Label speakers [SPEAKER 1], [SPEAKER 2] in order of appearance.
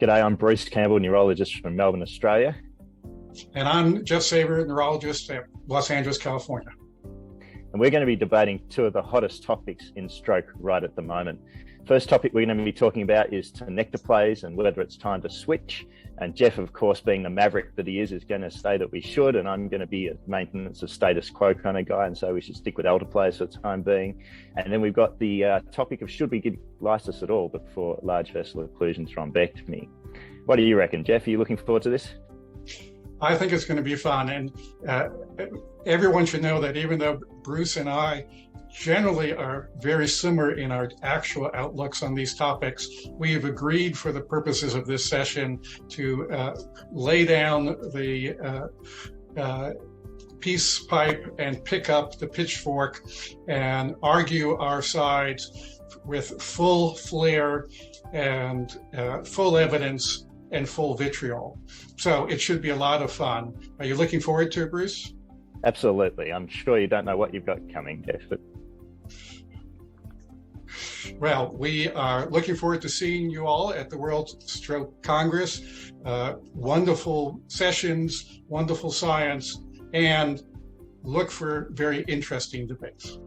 [SPEAKER 1] G'day, I'm Bruce Campbell, neurologist from Melbourne, Australia.
[SPEAKER 2] And I'm Jeff Saver, neurologist at Los Angeles, California.
[SPEAKER 1] And we're going to be debating two of the hottest topics in stroke right at the moment. First topic we're going to be talking about is tenecteplase and whether it's time to switch. And Jeff, of course, being the maverick that he is going to say that we should, and I'm going to be a maintenance of status quo kind of guy, and so we should stick with alteplase for the time being. And then we've got the topic of should we give lysis at all before large vessel occlusion thrombectomy. What do you reckon, Jeff? Are you looking forward to this?
[SPEAKER 2] I think it's going to be fun, and everyone should know that even though Bruce and I generally are very similar in our actual outlooks on these topics, we have agreed for the purposes of this session to lay down the peace pipe and pick up the pitchfork and argue our sides with full flair and full evidence and full vitriol. So it should be a lot of fun. Are you looking forward to it, Bruce?
[SPEAKER 1] Absolutely. I'm sure you don't know what you've got coming, Jeff. But...
[SPEAKER 2] Well, we are looking forward to seeing you all at the World Stroke Congress. Wonderful sessions, wonderful science, and look for very interesting debates.